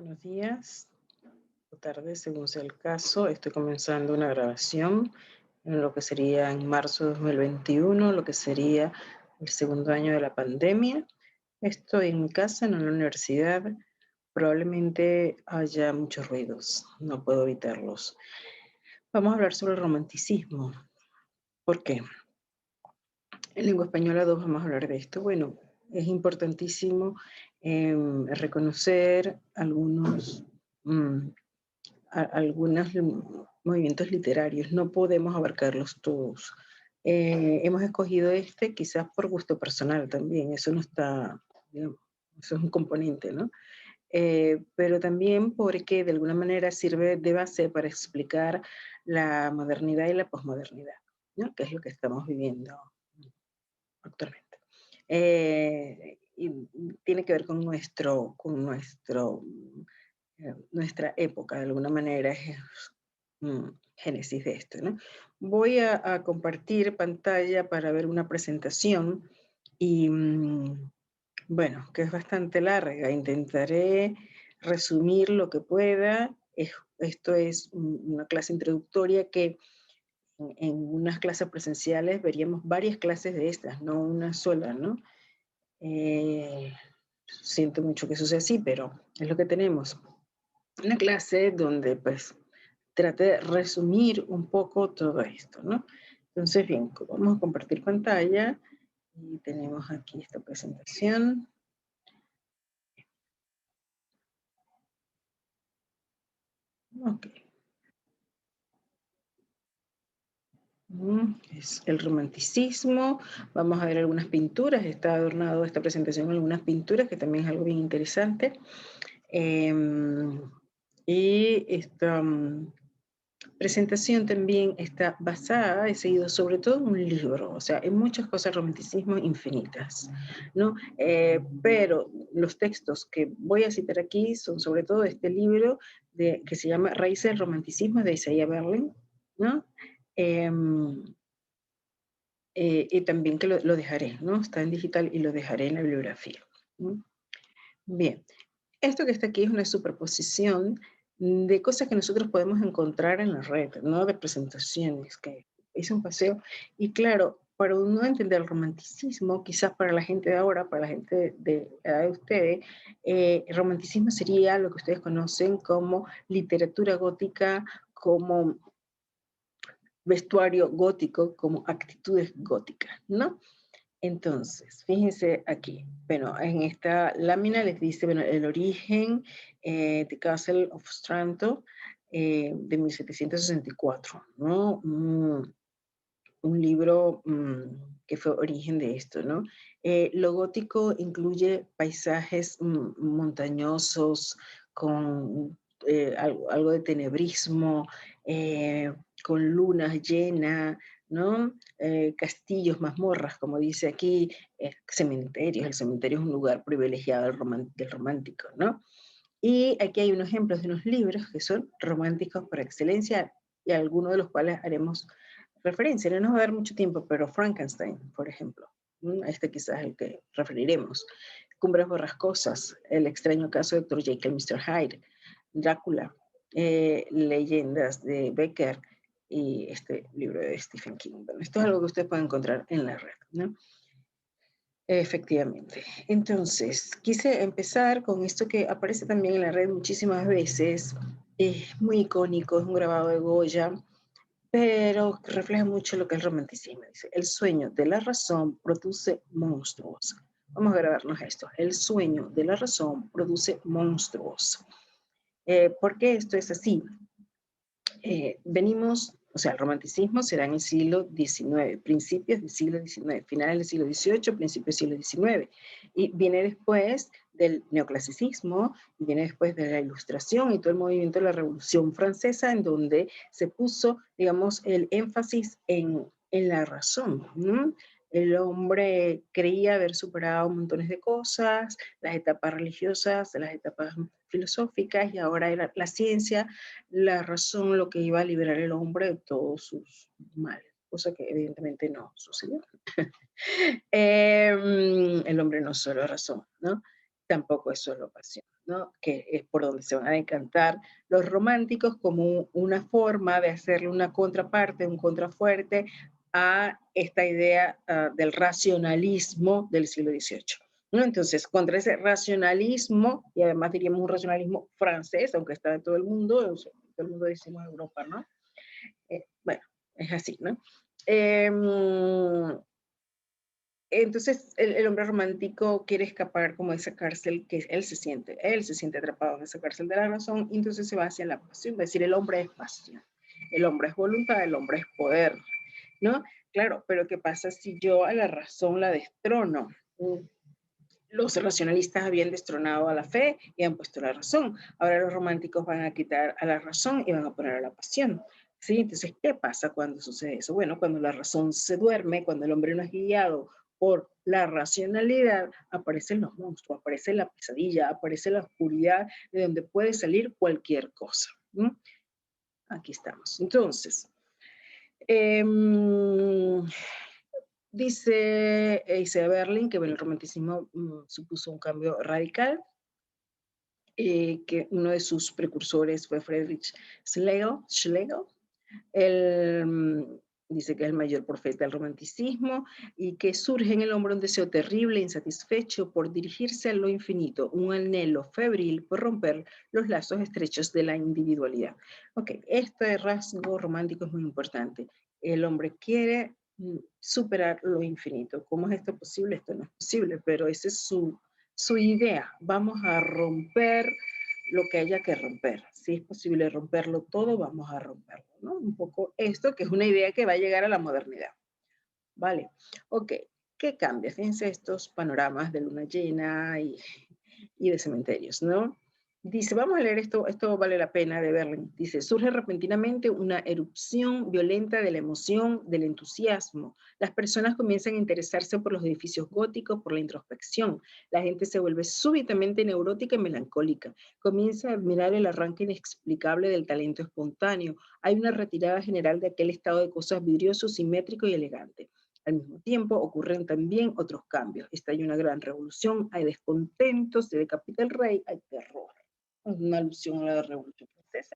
Buenos días o tardes, según sea el caso. Estoy comenzando una grabación en lo que sería en marzo de 2021, lo que sería el segundo año de la pandemia. Estoy en mi casa, en una universidad. Probablemente haya muchos ruidos, no puedo evitarlos. Vamos a hablar sobre el romanticismo. ¿Por qué? En lengua española 2 vamos a hablar de esto. Bueno, es importantísimo reconocer mm, algunos movimientos literarios, no podemos abarcarlos todos. Hemos escogido este quizás por gusto personal también, eso no está, digamos, eso es un componente, ¿no? Pero también porque de alguna manera sirve de base para explicar la modernidad y la posmodernidad, ¿no? Que es lo que estamos viviendo actualmente. Y tiene que ver con nuestra época, de alguna manera, es génesis de esto, ¿no? Voy a compartir pantalla para ver una presentación y, bueno, que es bastante larga. Intentaré resumir lo que pueda. Esto es una clase introductoria que en unas clases presenciales veríamos varias clases de estas, no una sola, ¿no? Siento mucho que eso sea así, pero es lo que tenemos. Una clase donde pues trate de resumir un poco todo esto, ¿no? Entonces, bien, vamos a compartir pantalla y tenemos aquí esta presentación. Ok. Es el romanticismo. Vamos a ver algunas pinturas. Está adornado esta presentación con algunas pinturas, que también es algo bien interesante. Y esta presentación también está basada, he seguido sobre todo en un libro, o sea, en muchas cosas romanticismo infinitas, ¿no? Pero los textos que voy a citar aquí son sobre todo este libro que se llama Raíces del Romanticismo de Isaiah Berlin, ¿no? Eh, y también que lo dejaré, ¿no? Está en digital y lo dejaré en la bibliografía. ¿No? Bien, esto que está aquí es una superposición de cosas que nosotros podemos encontrar en la red, ¿no? De presentaciones, que hice un paseo. Y claro, para uno entender el romanticismo, quizás para la gente de ahora, para la gente de la edad de ustedes, el romanticismo sería lo que ustedes conocen como literatura gótica, como vestuario gótico, como actitudes góticas, ¿no? Entonces, fíjense aquí, bueno, en esta lámina les dice, bueno, el origen de Castle of Otranto de 1764, ¿no? Un libro que fue origen de esto, ¿no? Lo gótico incluye paisajes montañosos con algo de tenebrismo, con lunas llenas, ¿no? Castillos, mazmorras, como dice aquí, cementerios. El cementerio es un lugar privilegiado del romántico, ¿no? Y aquí hay unos ejemplos de unos libros que son románticos por excelencia y algunos de los cuales haremos referencia. No nos va a dar mucho tiempo, pero Frankenstein, por ejemplo, este quizás es el que referiremos. Cumbres borrascosas, El extraño caso de Dr. Jekyll y Mr. Hyde, Drácula, Leyendas de Becker y este libro de Stephen King. Bueno, esto es algo que ustedes pueden encontrar en la red, ¿no? Efectivamente. Entonces, quise empezar con esto que aparece también en la red muchísimas veces. Es muy icónico, es un grabado de Goya, pero refleja mucho lo que es el romanticismo. Dice, el sueño de la razón produce monstruos. Vamos a grabarnos esto. El sueño de la razón produce monstruos. ¿Por qué esto es así? O sea, el romanticismo será en el siglo XIX, principios del siglo XIX, finales del siglo XVIII, principios del siglo XIX, y viene después del neoclasicismo, y viene después de la Ilustración y todo el movimiento de la Revolución Francesa, en donde se puso, digamos, el énfasis en la razón, ¿no? El hombre creía haber superado montones de cosas, las etapas religiosas, las etapas filosóficas, y ahora era la ciencia, la razón, lo que iba a liberar al hombre de todos sus males, cosa que evidentemente no sucedió. El hombre no solo razón, ¿no? tampoco es solo pasión, ¿no? Que es por donde se van a decantar los románticos como una forma de hacerle una contraparte, un contrafuerte a esta idea del racionalismo del siglo XVIII. ¿No? Entonces, contra ese racionalismo, y además diríamos un racionalismo francés, aunque está en todo el mundo, o sea, todo el mundo decimos Europa, ¿no? Bueno, es así, ¿no? Entonces el hombre romántico quiere escapar como de esa cárcel que él se siente atrapado en esa cárcel de la razón, y entonces se va hacia la pasión, es decir, el hombre es pasión, el hombre es voluntad, el hombre es poder, ¿no? Claro, pero ¿qué pasa si yo a la razón la destrono? Los racionalistas habían destronado a la fe y han puesto la razón. Ahora los románticos van a quitar a la razón y van a poner a la pasión. ¿Sí? Entonces, ¿qué pasa cuando sucede eso? Bueno, cuando la razón se duerme, cuando el hombre no es guiado por la racionalidad, aparecen los monstruos, aparece la pesadilla, aparece la oscuridad de donde puede salir cualquier cosa. ¿Mm? Aquí estamos. Entonces, eh, dice Berlin que bueno, el romanticismo supuso un cambio radical, que uno de sus precursores fue Friedrich Schlegel. Él dice que es el mayor profeta del romanticismo y que surge en el hombre un deseo terrible, insatisfecho por dirigirse a lo infinito, un anhelo febril por romper los lazos estrechos de la individualidad. Ok, este rasgo romántico es muy importante. El hombre quiere superar lo infinito. ¿Cómo es esto posible? Esto no es posible, pero esa es su idea. Vamos a romper lo que haya que romper. Si es posible romperlo todo, vamos a romperlo, ¿no? Un poco esto, que es una idea que va a llegar a la modernidad. Vale, ok. ¿Qué cambia? Fíjense estos panoramas de luna llena y de cementerios, ¿no? Dice, vamos a leer esto vale la pena de Berlin. Dice, surge repentinamente una erupción violenta de la emoción, del entusiasmo. Las personas comienzan a interesarse por los edificios góticos, por la introspección. La gente se vuelve súbitamente neurótica y melancólica. Comienza a admirar el arranque inexplicable del talento espontáneo. Hay una retirada general de aquel estado de cosas vidrioso, simétrico y elegante. Al mismo tiempo ocurren también otros cambios. Hay una gran revolución, hay descontento, se decapita el rey, hay terror. Una alusión a la Revolución Francesa,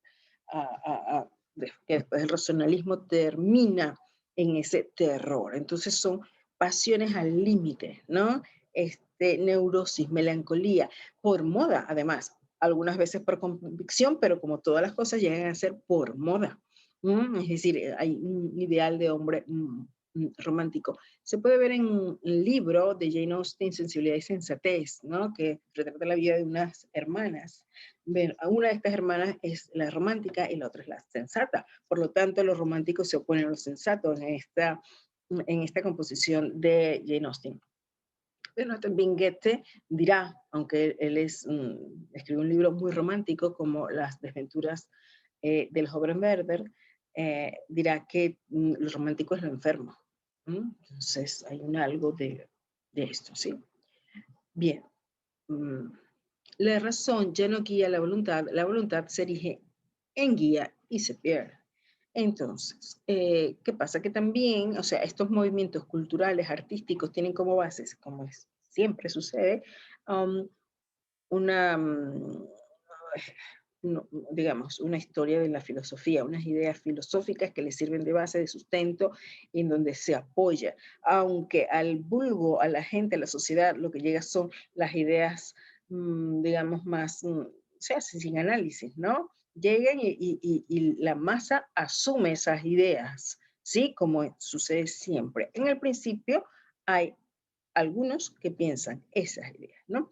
que después el racionalismo termina en ese terror. Entonces son pasiones al límite, ¿no? Neurosis, melancolía, por moda además, algunas veces por convicción, pero como todas las cosas llegan a ser por moda. Es decir, hay un ideal de hombre romántico. Se puede ver en un libro de Jane Austen, Sensibilidad y Sensatez, ¿no? Que retrata la vida de unas hermanas. Una de estas hermanas es la romántica y la otra es la sensata. Por lo tanto, los románticos se oponen a los sensatos en esta composición de Jane Austen. Bueno, también Goethe dirá, aunque él escribió un libro muy romántico como Las desventuras del joven Werther, dirá que lo romántico es lo enfermo. Entonces hay algo de esto, ¿sí? Bien. La razón ya no guía la voluntad se erige en guía y se pierde. Entonces, ¿qué pasa? Que también, o sea, estos movimientos culturales, artísticos, tienen como bases, como siempre sucede, una, digamos, una historia de la filosofía, unas ideas filosóficas que le sirven de base, de sustento, en donde se apoya. Aunque al vulgo, a la gente, a la sociedad, lo que llega son las ideas, digamos, más, se hace sin análisis, ¿no? Llegan y la masa asume esas ideas, ¿sí? Como sucede siempre. En el principio hay algunos que piensan esas ideas, ¿no?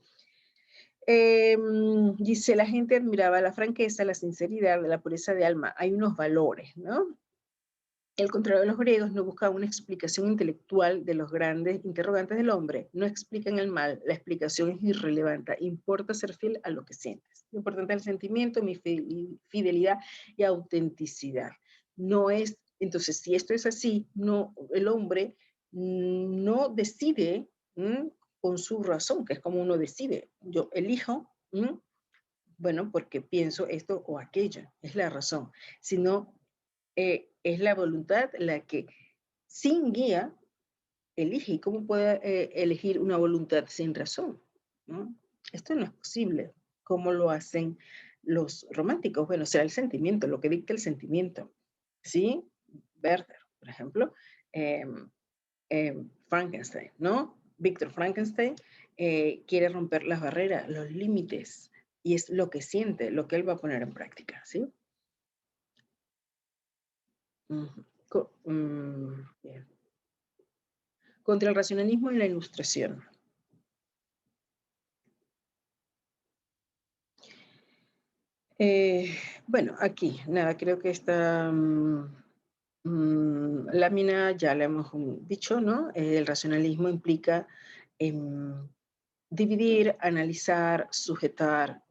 Dice, la gente admiraba la franqueza, la sinceridad, la pureza de alma. Hay unos valores, ¿no? Al contrario de los griegos, no buscaban una explicación intelectual de los grandes interrogantes del hombre. No explican el mal, la explicación es irrelevante. Importa ser fiel a lo que sientes. Lo importante es el sentimiento, mi fidelidad y autenticidad. No es, entonces, si esto es así, no, el hombre no decide con su razón, que es como uno decide. Yo elijo, bueno, porque pienso esto o aquello, es la razón. Sino es la voluntad la que sin guía elige. ¿Y cómo puede elegir una voluntad sin razón? ¿No? Esto no es posible. ¿Cómo lo hacen los románticos? Bueno, será el sentimiento, lo que dicta el sentimiento. ¿Sí? Werther, por ejemplo, eh, Frankenstein, ¿no? Víctor Frankenstein quiere romper las barreras, los límites, y es lo que siente, lo que él va a poner en práctica, ¿sí? Bien. Contra el racionalismo y la ilustración. Bueno, aquí, nada, creo que esta lámina ya la hemos dicho, ¿no? El racionalismo implica dividir, analizar, sujetar,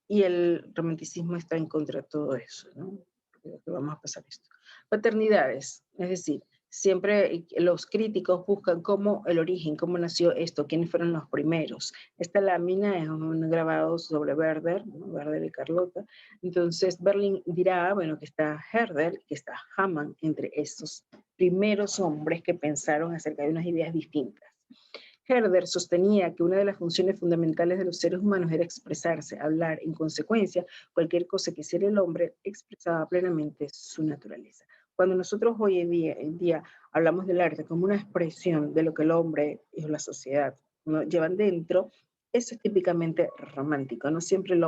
y el romanticismo está en contra de todo eso, ¿no? Creo que vamos a pasar esto. Paternidades, es decir, siempre los críticos buscan cómo el origen, cómo nació esto, quiénes fueron los primeros. Esta lámina es un grabado sobre Werther, ¿no? Werther y Carlota. Entonces, Berlin dirá, bueno, que está Herder, que está Hamann entre estos primeros hombres que pensaron acerca de unas ideas distintas. Herder sostenía que una de las funciones fundamentales de los seres humanos era expresarse, hablar. En consecuencia, cualquier cosa que hiciera el hombre expresaba plenamente su naturaleza. Cuando nosotros hoy en día hablamos del arte como una expresión de lo que el hombre y la sociedad, ¿no?, llevan dentro, eso es típicamente romántico. No siempre el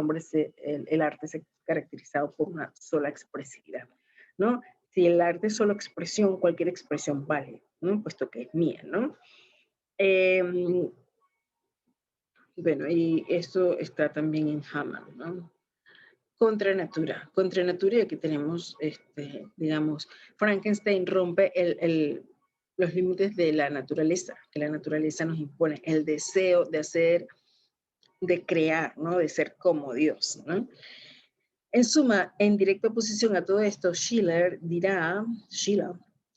arte se ha caracterizado por una sola expresividad, ¿no? Si el arte es solo expresión, cualquier expresión vale, ¿no?, puesto que es mía, ¿no? Bueno, y esto está también en Hamann, ¿no? Contra natura, y aquí tenemos, digamos, Frankenstein rompe los límites de la naturaleza, que la naturaleza nos impone, el deseo de hacer, de crear, ¿no? De ser como Dios, ¿no? En suma, en directa oposición a todo esto, Schiller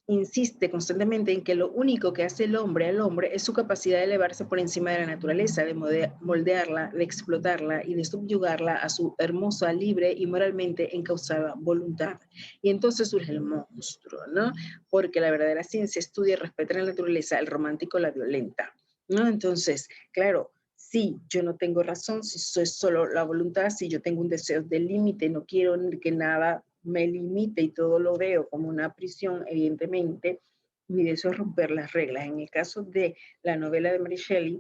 insiste constantemente en que lo único que hace el hombre al hombre es su capacidad de elevarse por encima de la naturaleza, de moldearla, de explotarla y de subyugarla a su hermosa, libre y moralmente encauzada voluntad. Y entonces surge el monstruo, ¿no? Porque la verdadera ciencia estudia y respeta la naturaleza, el romántico la violenta, ¿no? Entonces, claro, sí, yo no tengo razón, si soy solo la voluntad, si yo tengo un deseo de límite, no quiero que nada me limite y todo lo veo como una prisión, evidentemente, mi deseo es romper las reglas. En el caso de la novela de Mary Shelley,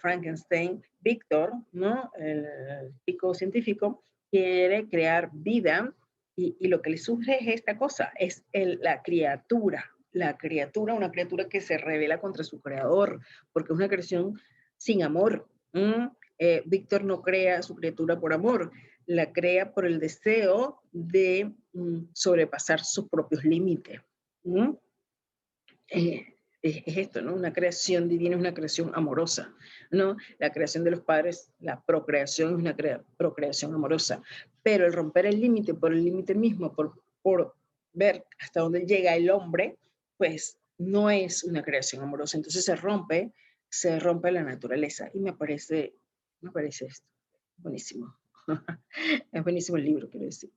Frankenstein, Víctor, ¿no?, el chico científico, quiere crear vida y lo que le surge es esta cosa, es una criatura que se revela contra su creador, porque es una creación sin amor. Víctor no crea su criatura por amor, la crea por el deseo de sobrepasar sus propios límites. Es esto, ¿no? Una creación divina es una creación amorosa, ¿no? La creación de los padres, la procreación es una procreación amorosa, pero el romper el límite por el límite mismo, por ver hasta dónde llega el hombre, pues no es una creación amorosa. Entonces se rompe la naturaleza y me parece esto buenísimo. Es buenísimo el libro, quiero decir.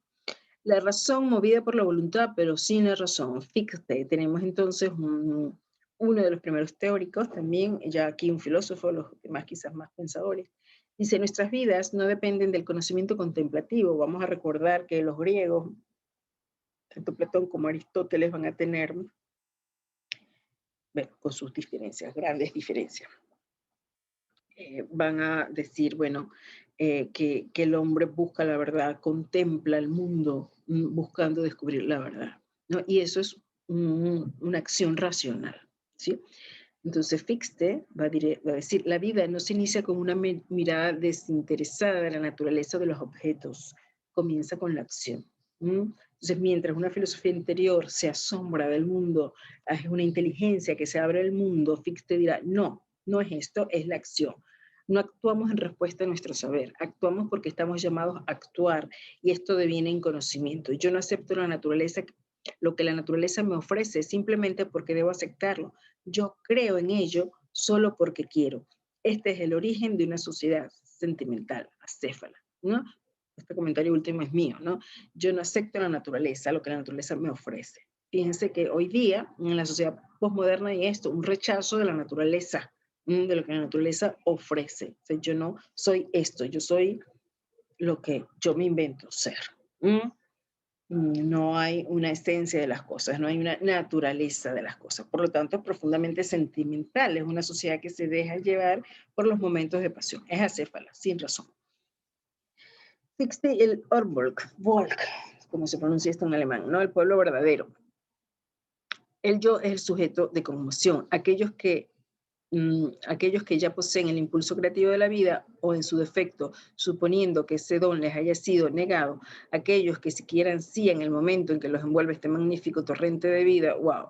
La razón movida por la voluntad, pero sin la razón. Fíjate, tenemos entonces uno de los primeros teóricos, también ya aquí un filósofo, los demás quizás más pensadores, dice, nuestras vidas no dependen del conocimiento contemplativo. Vamos a recordar que los griegos, tanto Platón como Aristóteles, van a tener, bueno, con sus diferencias, grandes diferencias. Van a decir, bueno, que el hombre busca la verdad, contempla el mundo buscando descubrir la verdad, ¿no? Y eso es una acción racional, ¿sí? Entonces Fichte va a decir, la vida no se inicia con una mirada desinteresada de la naturaleza de los objetos, comienza con la acción. Entonces, mientras una filosofía interior se asombra del mundo, es una inteligencia que se abre al mundo, Fichte dirá, no, no es esto, es la acción. No actuamos en respuesta a nuestro saber, actuamos porque estamos llamados a actuar y esto deviene en conocimiento. Yo no acepto la naturaleza, lo que la naturaleza me ofrece simplemente porque debo aceptarlo. Yo creo en ello solo porque quiero. Este es el origen de una sociedad sentimental, acéfala, ¿no? Este comentario último es mío, ¿no? Yo no acepto la naturaleza, lo que la naturaleza me ofrece. Fíjense que hoy día, en la sociedad posmoderna, hay esto, un rechazo de la naturaleza, de lo que la naturaleza ofrece. O sea, yo no soy esto, yo soy lo que yo me invento ser. No hay una esencia de las cosas, no hay una naturaleza de las cosas. Por lo tanto, es profundamente sentimental. Es una sociedad que se deja llevar por los momentos de pasión. Es acéfala, sin razón. Existe el Volk, como se pronuncia esto en alemán, ¿no? El pueblo verdadero. El yo es el sujeto de conmoción. Aquellos que ya poseen el impulso creativo de la vida o en su defecto, suponiendo que ese don les haya sido negado, aquellos que siquiera ansían el momento en que los envuelve este magnífico torrente de vida, wow,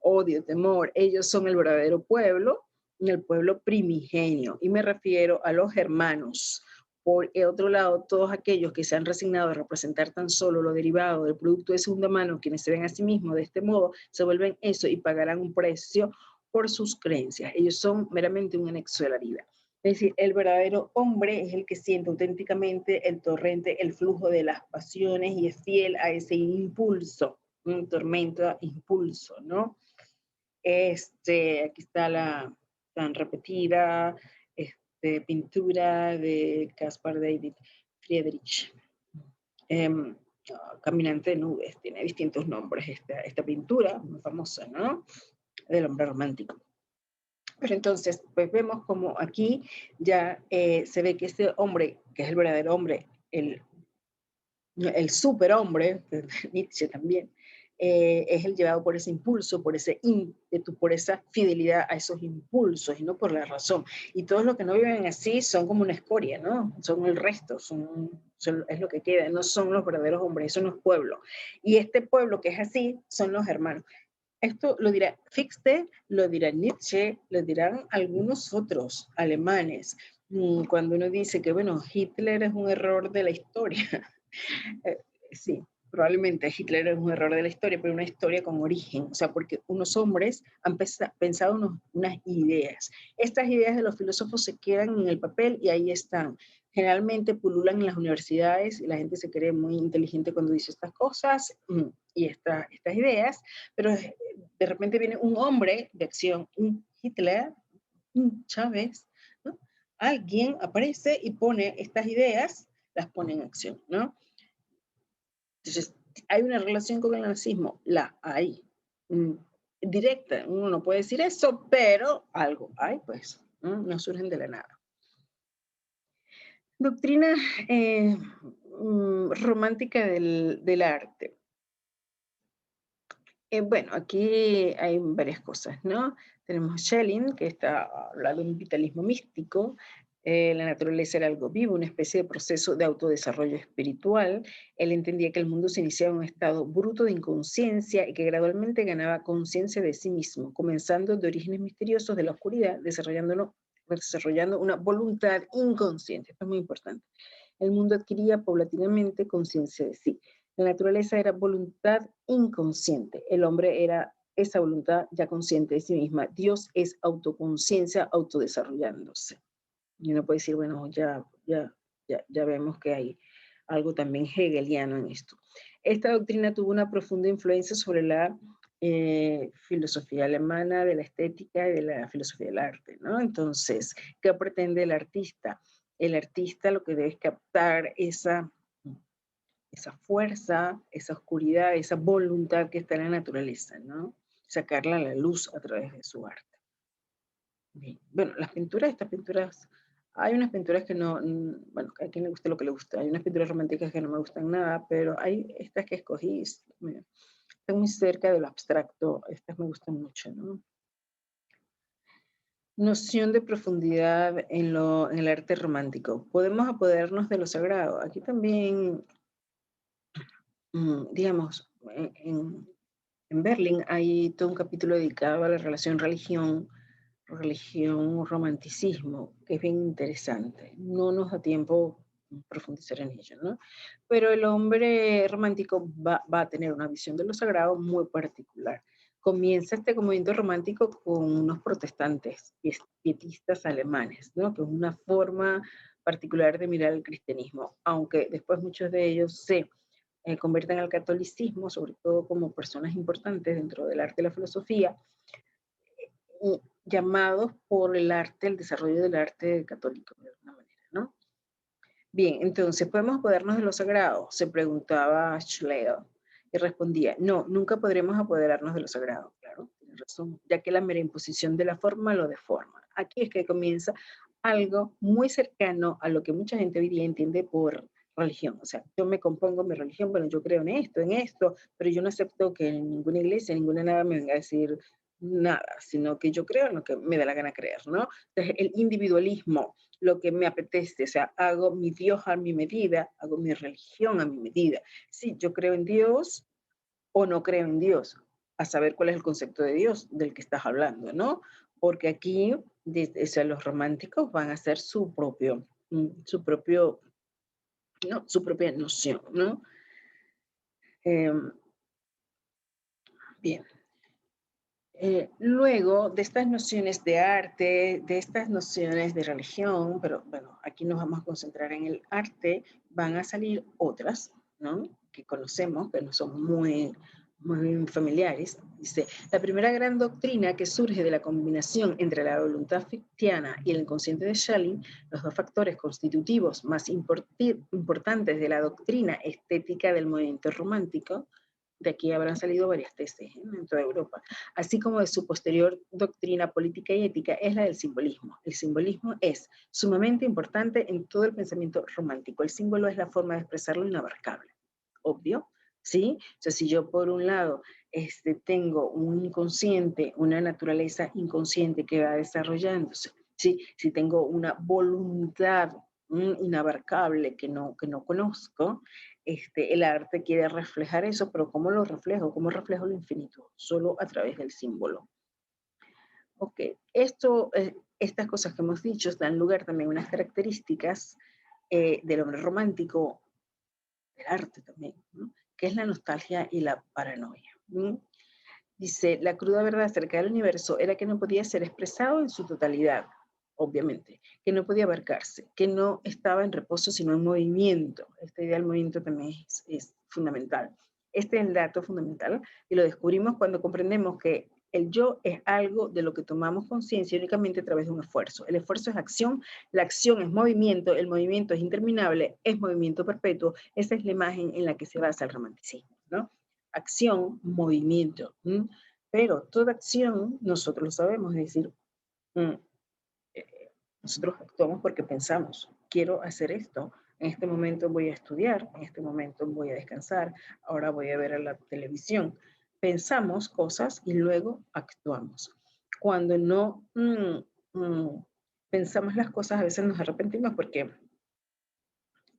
odio, temor, ellos son el verdadero pueblo, el pueblo primigenio, y me refiero a los hermanos. Por el otro lado, todos aquellos que se han resignado a representar tan solo lo derivado del producto de segunda mano, quienes se ven a sí mismos de este modo, se vuelven eso y pagarán un precio por sus creencias. Ellos son meramente un anexo de la vida. Es decir, el verdadero hombre es el que siente auténticamente el torrente, el flujo de las pasiones y es fiel a ese impulso, un tormento, impulso, ¿no? Aquí está la tan repetida pintura de Caspar David Friedrich. Caminante de nubes, tiene distintos nombres esta pintura, muy famosa, ¿no? Del hombre romántico. Pero entonces, pues vemos como aquí ya se ve que este hombre, que es el verdadero hombre, el superhombre, Nietzsche también, es el llevado por ese impulso, por ese ímpetu, por esa fidelidad a esos impulsos y no por la razón. Y todos los que no viven así son como una escoria, ¿no? Son el resto, es lo que queda, no son los verdaderos hombres, eso no es pueblo. Y este pueblo que es así son los hermanos. Esto lo dirá Fichte, lo dirá Nietzsche, lo dirán algunos otros alemanes. Cuando uno dice que, bueno, Hitler es un error de la historia. Sí, probablemente Hitler es un error de la historia, pero una historia con origen, o sea, porque unos hombres han pensado unas ideas. Estas ideas de los filósofos se quedan en el papel y ahí están. Generalmente pululan en las universidades y la gente se cree muy inteligente cuando dice estas cosas y estas ideas, pero de repente viene un hombre de acción, un Hitler, un Chávez, ¿no? Alguien aparece y pone estas ideas, las pone en acción, ¿no? Entonces, ¿hay una relación con el nazismo? La hay. Directa, uno no puede decir eso, pero algo hay, pues, no surgen de la nada. Doctrina romántica del arte. Bueno, aquí hay varias cosas, ¿no? Tenemos Schelling, que está hablando de un vitalismo místico. La naturaleza era algo vivo, una especie de proceso de autodesarrollo espiritual. Él entendía que el mundo se iniciaba en un estado bruto de inconsciencia y que gradualmente ganaba conciencia de sí mismo, comenzando de orígenes misteriosos de la oscuridad, desarrollando una voluntad inconsciente. Esto es muy importante. El mundo adquiría paulatinamente conciencia de sí. La naturaleza era voluntad inconsciente. El hombre era esa voluntad ya consciente de sí misma. Dios es autoconciencia autodesarrollándose. Y uno puede decir, bueno, ya vemos que hay algo también hegeliano en esto. Esta doctrina tuvo una profunda influencia sobre la filosofía alemana, de la estética y de la filosofía del arte, ¿no? Entonces, ¿qué pretende el artista? El artista lo que debe es captar esa fuerza, esa oscuridad, esa voluntad que está en la naturaleza, ¿no? Sacarla a la luz a través de su arte. Bien. Bueno, estas pinturas, hay unas pinturas que no, bueno, a quien le guste lo que le gusta, hay unas pinturas románticas que no me gustan nada, pero hay estas que escogí, están muy cerca de lo abstracto, estas me gustan mucho, ¿no? Noción de profundidad en el arte romántico. Podemos apoderarnos de lo sagrado. Aquí también digamos, en Berlín hay todo un capítulo dedicado a la relación religión-romanticismo, que es bien interesante. No nos da tiempo profundizar en ello, ¿no? Pero el hombre romántico va a tener una visión de lo sagrado muy particular. Comienza este movimiento romántico con unos protestantes pietistas alemanes, ¿no? Que es una forma particular de mirar el cristianismo, aunque después muchos de ellos se convierten al catolicismo, sobre todo como personas importantes dentro del arte y la filosofía, llamados por el arte, el desarrollo del arte católico, de alguna manera, ¿no? Bien, entonces, ¿podemos apoderarnos de lo sagrado? Se preguntaba Schlegel. Y respondía, no, nunca podremos apoderarnos de lo sagrado. Claro, tiene razón, ya que la mera imposición de la forma lo deforma. Aquí es que comienza algo muy cercano a lo que mucha gente hoy día entiende por religión. O sea, yo me compongo mi religión, bueno, yo creo en esto, pero yo no acepto que en ninguna iglesia, ninguna nada me venga a decir nada, sino que yo creo en lo que me da la gana creer, ¿no? Entonces, el individualismo, lo que me apetece, o sea, hago mi Dios a mi medida, hago mi religión a mi medida. Sí, yo creo en Dios o no creo en Dios, a saber cuál es el concepto de Dios del que estás hablando, ¿no? Porque aquí, o sea, los románticos van a hacer su propia noción, ¿no? Eh, bien. Luego de estas nociones de arte, de estas nociones de religión, pero bueno, aquí nos vamos a concentrar en el arte, van a salir otras, ¿no? Que conocemos, que no son muy familiares. Dice, la primera gran doctrina que surge de la combinación entre la voluntad fictiana y el inconsciente de Schelling, los dos factores constitutivos más importantes de la doctrina estética del movimiento romántico. De aquí habrán salido varias tesis, en toda Europa, así como de su posterior doctrina política y ética, es la del simbolismo. El simbolismo es sumamente importante en todo el pensamiento romántico. El símbolo es la forma de expresar lo inabarcable, obvio, ¿sí? O sea, si yo por un lado tengo un inconsciente, una naturaleza inconsciente que va desarrollándose, ¿sí? Si tengo una voluntad inabarcable que no conozco, el arte quiere reflejar eso, pero ¿cómo lo reflejo? ¿Cómo reflejo lo infinito? Solo a través del símbolo. Ok, estas cosas que hemos dicho dan lugar también a unas características del hombre romántico, del arte también, ¿no? Que es la nostalgia y la paranoia. Dice, la cruda verdad acerca del universo era que no podía ser expresado en su totalidad, obviamente, que no podía abarcarse, que no estaba en reposo sino en movimiento. Esta idea del movimiento también es fundamental. Este es el dato fundamental y lo descubrimos cuando comprendemos que el yo es algo de lo que tomamos conciencia únicamente a través de un esfuerzo. El esfuerzo es acción, la acción es movimiento, el movimiento es interminable, es movimiento perpetuo. Esa es la imagen en la que se basa el romanticismo, ¿no? Acción, movimiento. Pero toda acción, nosotros lo sabemos, es decir, nosotros actuamos porque pensamos, quiero hacer esto, en este momento voy a estudiar, en este momento voy a descansar, ahora voy a ver la televisión. Pensamos cosas y luego actuamos. Cuando no pensamos las cosas, a veces nos arrepentimos porque,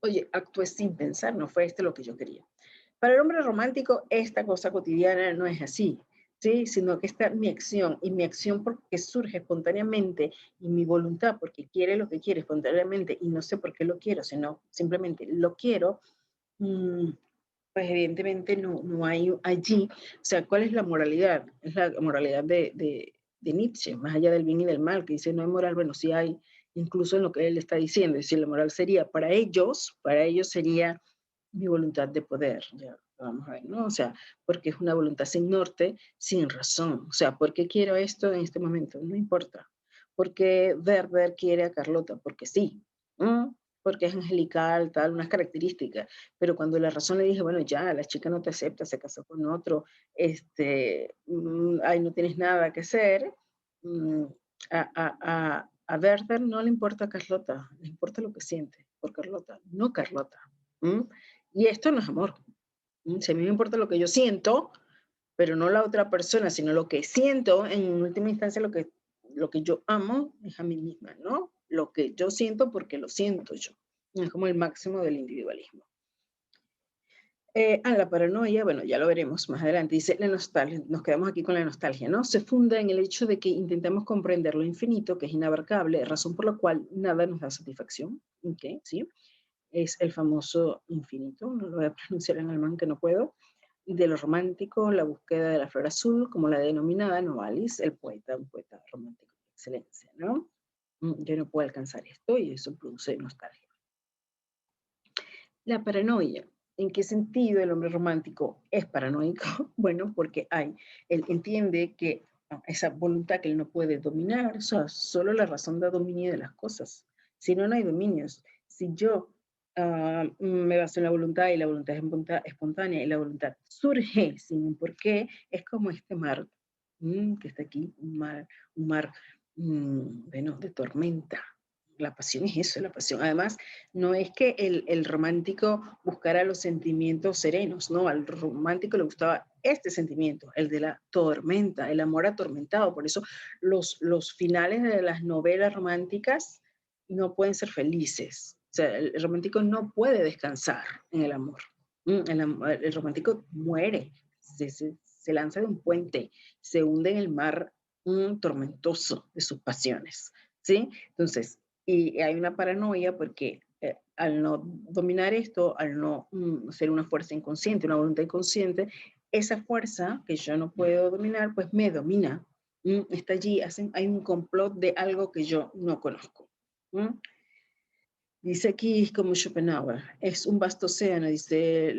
oye, actué sin pensar, no fue esto lo que yo quería. Para el hombre romántico, esta cosa cotidiana no es así, ¿sí? Sino que esta mi acción, y mi acción porque surge espontáneamente, y mi voluntad porque quiere lo que quiere espontáneamente, y no sé por qué lo quiero, sino simplemente lo quiero, pues evidentemente no hay allí, o sea, ¿cuál es la moralidad? Es la moralidad de Nietzsche, más allá del bien y del mal, que dice no hay moral, bueno, sí hay, incluso en lo que él está diciendo, es decir, la moral sería, para ellos sería mi voluntad de poder, ya vamos a ver, ¿no? O sea, porque es una voluntad sin norte, sin razón. O sea, ¿por qué quiero esto en este momento? No importa. Porque Werber quiere a Carlota, porque sí. Porque es angelical, tal, unas características. Pero cuando la razón le dije, bueno, ya, la chica no te acepta, se casó con otro, ay, no tienes nada que hacer, mm, a Werber no le importa a Carlota, le importa lo que siente por Carlota, no Carlota. Y esto no es amor. Si a mí me importa lo que yo siento, pero no la otra persona, sino lo que siento, en última instancia lo que yo amo es a mí misma, ¿no? Lo que yo siento porque lo siento yo. Es como el máximo del individualismo. La paranoia, bueno, ya lo veremos más adelante, dice la nostalgia, nos quedamos aquí con la nostalgia, ¿no? Se funda en el hecho de que intentamos comprender lo infinito, que es inabarcable, razón por la cual nada nos da satisfacción, ¿ok? ¿Sí? Es el famoso infinito, no lo voy a pronunciar en alemán que no puedo, de lo romántico, la búsqueda de la flor azul, como la denominada Novalis, el poeta, un poeta romántico de excelencia, ¿no? Yo no puedo alcanzar esto y eso produce nostalgia. La paranoia. ¿En qué sentido el hombre romántico es paranoico? Bueno, porque él entiende que esa voluntad que él no puede dominar, o sea, solo la razón da dominio de las cosas. Si no, no hay dominios. Si yo me baso en la voluntad y la voluntad es espontánea y la voluntad surge sin un porqué, es como este mar que está aquí, un mar bueno, de tormenta. La pasión es eso, la pasión. Además, no es que el romántico buscara los sentimientos serenos, no, al romántico le gustaba este sentimiento, el de la tormenta, el amor atormentado. Por eso los finales de las novelas románticas no pueden ser felices. O sea, el romántico no puede descansar en el amor. El romántico muere, se lanza de un puente, se hunde en el mar tormentoso de sus pasiones, ¿sí? Entonces, y hay una paranoia porque al no dominar esto, al no ser una fuerza inconsciente, una voluntad inconsciente, esa fuerza que yo no puedo dominar, pues me domina. Está allí, hay un complot de algo que yo no conozco. Dice aquí como Schopenhauer, es un vasto océano, dice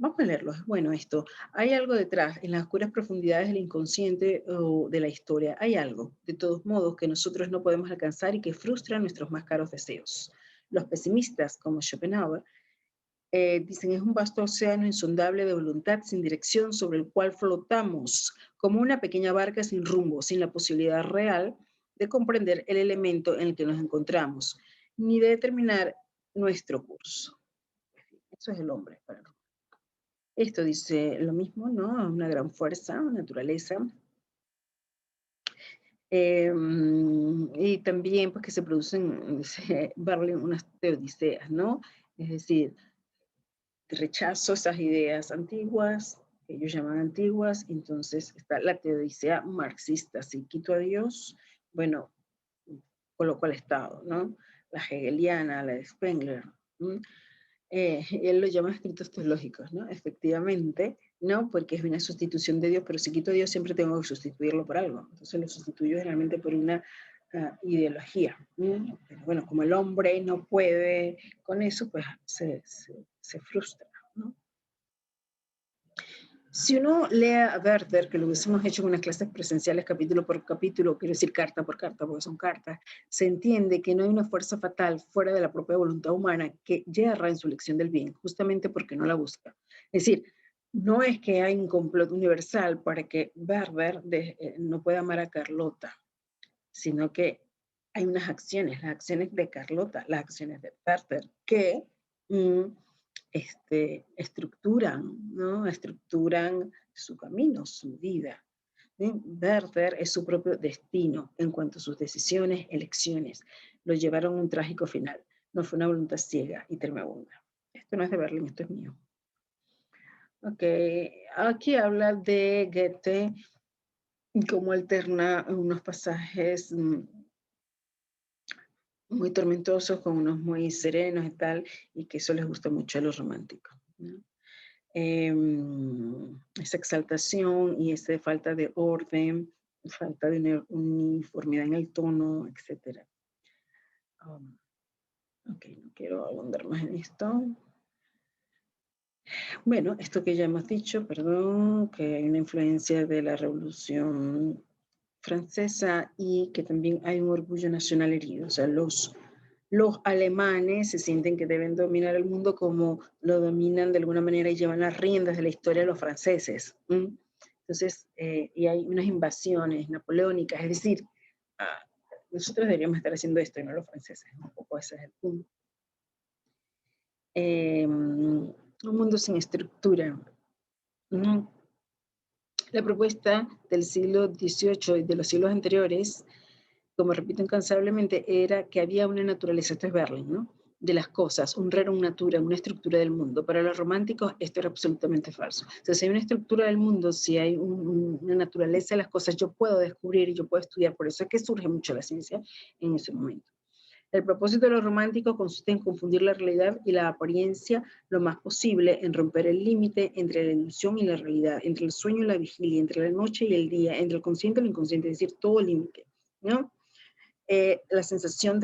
vamos a leerlo, es bueno esto. Hay algo detrás, en las oscuras profundidades del inconsciente o de la historia, hay algo, de todos modos, que nosotros no podemos alcanzar y que frustra nuestros más caros deseos. Los pesimistas, como Schopenhauer, dicen es un vasto océano insondable de voluntad sin dirección sobre el cual flotamos como una pequeña barca sin rumbo, sin la posibilidad real de comprender el elemento en el que nos encontramos, ni de determinar nuestro curso. Eso es el hombre. Esto dice lo mismo, ¿no? Una gran fuerza, naturaleza. Y también pues, que se producen, dice Berlin, unas teodiceas, ¿no? Es decir, rechazo esas ideas antiguas, que ellos llaman antiguas, entonces está la teodicea marxista, si quito a Dios, bueno, coloco al Estado, ¿no? La hegeliana, la de Spengler, él lo llama escritos teológicos, ¿no? Efectivamente, no, porque es una sustitución de Dios, pero si quito a Dios siempre tengo que sustituirlo por algo, entonces lo sustituyo generalmente por una ideología. Pero bueno, como el hombre no puede con eso, pues se frustra, ¿no? Si uno lee a Werther, que lo hubiésemos hecho en unas clases presenciales capítulo por capítulo, quiero decir carta por carta, porque son cartas, se entiende que no hay una fuerza fatal fuera de la propia voluntad humana que yerra en su elección del bien, justamente porque no la busca. Es decir, no es que hay un complot universal para que Werther no pueda amar a Carlota, sino que hay unas acciones, las acciones de Carlota, las acciones de Werther, que estructuran, ¿no? Estructuran su camino, su vida. Werther es su propio destino en cuanto a sus decisiones, elecciones. Lo llevaron a un trágico final. No fue una voluntad ciega y tremenda. Esto no es de Berlín, esto es mío. Ok, aquí habla de Goethe, cómo alterna unos pasajes muy tormentosos con unos muy serenos y tal, y que eso les gusta mucho a los románticos, ¿no? Esa exaltación y esa falta de orden, falta de uniformidad en el tono, etc. Ok, no quiero abundar más en esto. Bueno, esto que ya hemos dicho, perdón, que hay una influencia de la Revolución Francesa y que también hay un orgullo nacional herido. O sea, los alemanes se sienten que deben dominar el mundo como lo dominan de alguna manera y llevan las riendas de la historia de los franceses. Entonces, y hay unas invasiones napoleónicas, es decir, nosotros deberíamos estar haciendo esto y no los franceses, un poco ese es el punto. Un mundo sin estructura. La propuesta del siglo XVIII y de los siglos anteriores, como repito incansablemente, era que había una naturaleza, esto es Berlín, ¿no? De las cosas, un rerum natura, una estructura del mundo. Para los románticos esto era absolutamente falso. O sea, si hay una estructura del mundo, si hay una naturaleza de las cosas, yo puedo descubrir y yo puedo estudiar. Por eso es que surge mucho la ciencia en ese momento. El propósito de los románticos consiste en confundir la realidad y la apariencia lo más posible, en romper el límite entre la ilusión y la realidad, entre el sueño y la vigilia, entre la noche y el día, entre el consciente y el inconsciente, es decir, todo límite, ¿no? Dar la sensación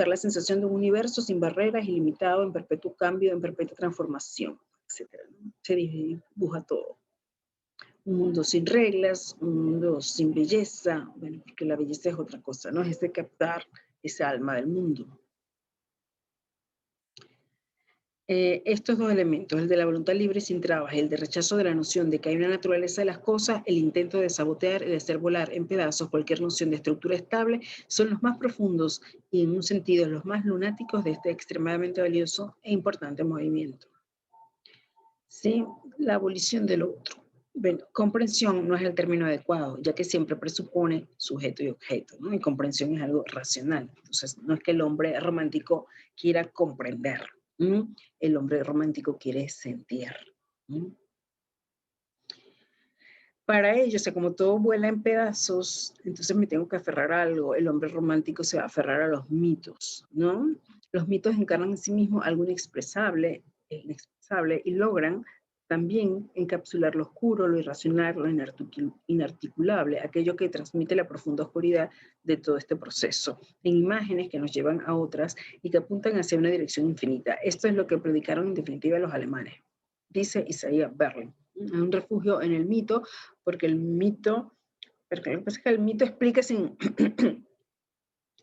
de un universo sin barreras, ilimitado, en perpetuo cambio, en perpetua transformación, etc. ¿no? Se dibuja todo. Un mundo sin reglas, un mundo sin belleza, bueno, porque la belleza es otra cosa, ¿no? Es de captar esa alma del mundo. Estos dos elementos, el de la voluntad libre sin trabas y el de rechazo de la noción de que hay una naturaleza de las cosas, el intento de sabotear y de hacer volar en pedazos cualquier noción de estructura estable, son los más profundos y en un sentido los más lunáticos de este extremadamente valioso e importante movimiento. ¿Sí? La abolición del otro. Bueno, comprensión no es el término adecuado, ya que siempre presupone sujeto y objeto, ¿no? Y comprensión es algo racional. Entonces, no es que el hombre romántico quiera comprender. El hombre romántico quiere sentir. Para ello, o sea, como todo vuela en pedazos, entonces me tengo que aferrar a algo. El hombre romántico se va a aferrar a los mitos, ¿no? Los mitos encarnan en sí mismos algo inexpresable y logran también encapsular lo oscuro, lo irracional, lo inarticulable, aquello que transmite la profunda oscuridad de todo este proceso, en imágenes que nos llevan a otras y que apuntan hacia una dirección infinita. Esto es lo que predicaron en definitiva los alemanes, dice Isaiah Berlin. Un refugio en el mito, porque el mito, porque lo que pasa es que el mito explica,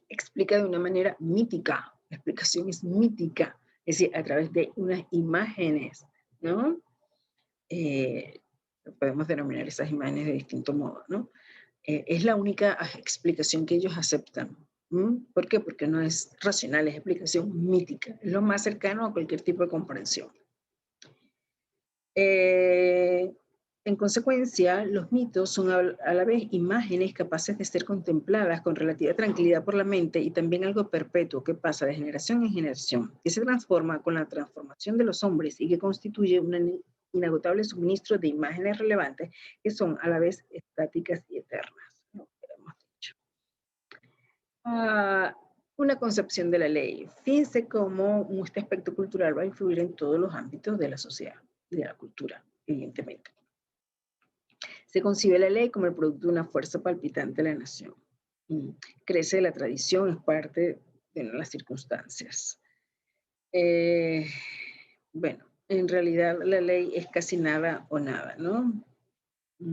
explica de una manera mítica, la explicación es mítica, es decir, a través de unas imágenes, ¿no? Podemos denominar esas imágenes de distinto modo, ¿no? Es la única explicación que ellos aceptan. ¿Por qué? Porque no es racional, es explicación mítica, es lo más cercano a cualquier tipo de comprensión. En consecuencia, los mitos son a la vez imágenes capaces de ser contempladas con relativa tranquilidad por la mente y también algo perpetuo que pasa de generación en generación, que se transforma con la transformación de los hombres y que constituye un inagotable suministro de imágenes relevantes que son a la vez estáticas y eternas. ¿No? Hemos dicho. Una concepción de la ley. Fíjense cómo este aspecto cultural va a influir en todos los ámbitos de la sociedad y de la cultura, evidentemente. Se concibe la ley como el producto de una fuerza palpitante de la nación. Crece de la tradición, es parte de las circunstancias. Bueno, en realidad la ley es casi nada o nada, ¿no?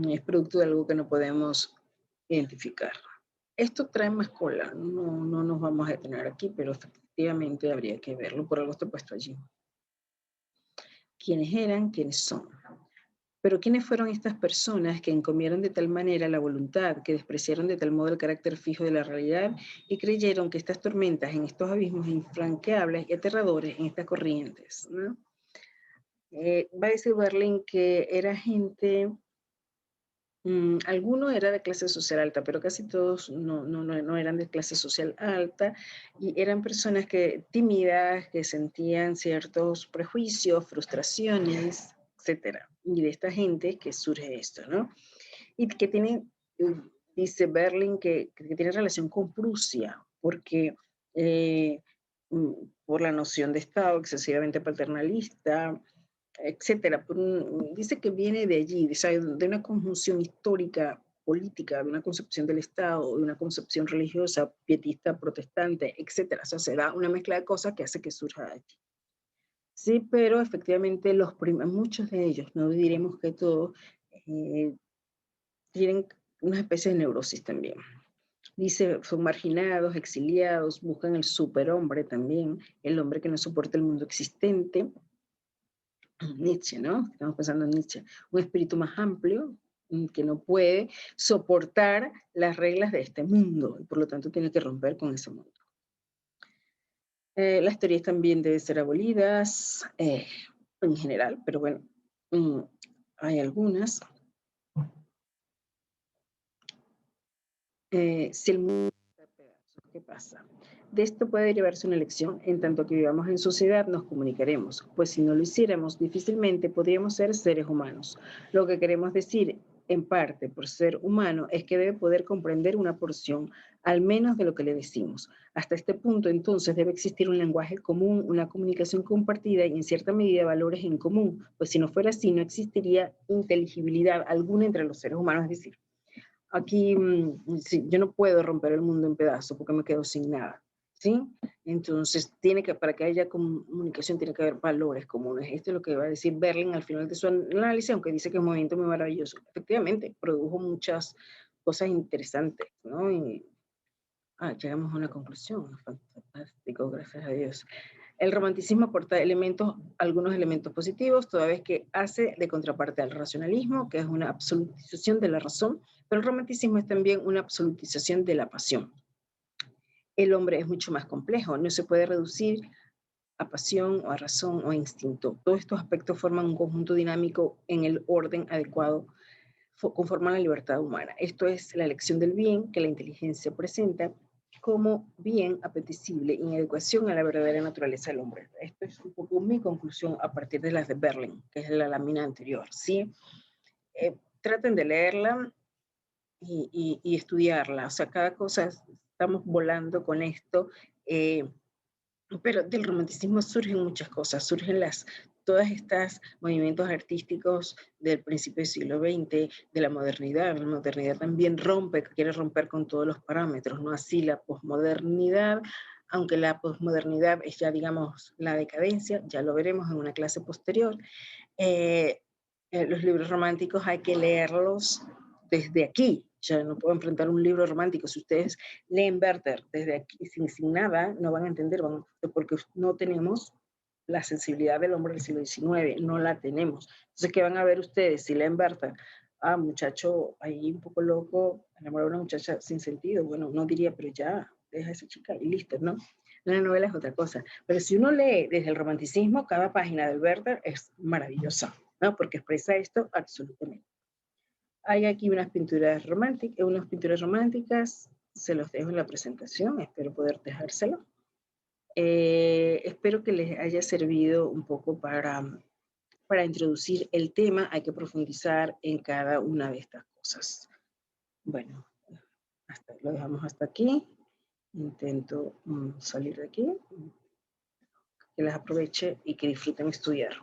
Es producto de algo que no podemos identificar. Esto trae más cola, no nos vamos a detener aquí, pero efectivamente habría que verlo, por algo está puesto allí. ¿Quiénes eran? ¿Quiénes son? Pero ¿quiénes fueron estas personas que encomieron de tal manera la voluntad, que despreciaron de tal modo el carácter fijo de la realidad y creyeron que estas tormentas en estos abismos infranqueables y aterradores en estas corrientes, ¿no? Va a decir Berlin que era gente, alguno era de clase social alta, pero casi todos no eran de clase social alta y eran personas tímidas, que sentían ciertos prejuicios, frustraciones, etcétera. Y de esta gente que surge esto, ¿no? Y que tiene, dice Berlin, que tiene relación con Prusia, porque por la noción de Estado excesivamente paternalista, etcétera. Dice que viene de allí, de una conjunción histórica, política, de una concepción del Estado, de una concepción religiosa, pietista, protestante, etcétera. O sea, se da una mezcla de cosas que hace que surja de allí. Sí, pero efectivamente muchos de ellos, no diremos que todos, tienen una especie de neurosis también. Dice, son marginados, exiliados, buscan el superhombre también, el hombre que no soporta el mundo existente. Nietzsche, ¿no? Estamos pensando en Nietzsche. Un espíritu más amplio que no puede soportar las reglas de este mundo y por lo tanto tiene que romper con ese mundo. Las teorías también deben ser abolidas en general, pero bueno, hay algunas. Si el mundo está a pedazos, ¿qué pasa? De esto puede derivarse una lección, en tanto que vivamos en sociedad nos comunicaremos, pues si no lo hiciéramos, difícilmente podríamos ser seres humanos. Lo que queremos decir, en parte, por ser humano, es que debe poder comprender una porción, al menos de lo que le decimos. Hasta este punto, entonces, debe existir un lenguaje común, una comunicación compartida y, en cierta medida, valores en común, pues si no fuera así, no existiría inteligibilidad alguna entre los seres humanos, es decir, aquí sí, yo no puedo romper el mundo en pedazos porque me quedo sin nada. ¿sí? Entonces, para que haya comunicación tiene que haber valores comunes. Esto es lo que va a decir Berlin al final de su análisis, aunque dice que es un movimiento muy maravilloso. Efectivamente, produjo muchas cosas interesantes, ¿no? Y llegamos a una conclusión. Fantástico, gracias a Dios. El romanticismo aporta algunos elementos positivos, toda vez que hace de contraparte al racionalismo, que es una absolutización de la razón, pero el romanticismo es también una absolutización de la pasión. El hombre es mucho más complejo, no se puede reducir a pasión o a razón o a instinto. Todos estos aspectos forman un conjunto dinámico en el orden adecuado, conforman la libertad humana. Esto es la elección del bien que la inteligencia presenta como bien apetecible en adecuación a la verdadera naturaleza del hombre. Esto es un poco mi conclusión a partir de las de Berlin, que es la lámina anterior, ¿sí? Traten de leerla y estudiarla. O sea, cada cosa estamos volando con esto, pero del romanticismo surgen muchas cosas, todas estas movimientos artísticos del principio del siglo XX, de la modernidad también quiere romper con todos los parámetros, ¿no? Así la posmodernidad, aunque la posmodernidad es ya, digamos, la decadencia, ya lo veremos en una clase posterior. Los libros románticos hay que leerlos desde aquí. Ya no puedo enfrentar un libro romántico. Si ustedes leen Werther desde aquí, sin nada, no van a entender, porque no tenemos la sensibilidad del hombre del siglo XIX, no la tenemos. Entonces, ¿qué van a ver ustedes si leen Werther? Muchacho ahí un poco loco, enamorado de una muchacha sin sentido. Bueno, no diría, pero ya, deja a esa chica y listo, ¿no? La novela es otra cosa. Pero si uno lee desde el romanticismo, cada página de Werther es maravillosa, ¿no? Porque expresa esto absolutamente. Hay aquí unas pinturas románticas, se los dejo en la presentación, espero poder dejárselo. Espero que les haya servido un poco para introducir el tema. Hay que profundizar en cada una de estas cosas. Bueno, lo dejamos hasta aquí. Intento salir de aquí. Que les aproveche y que disfruten estudiar.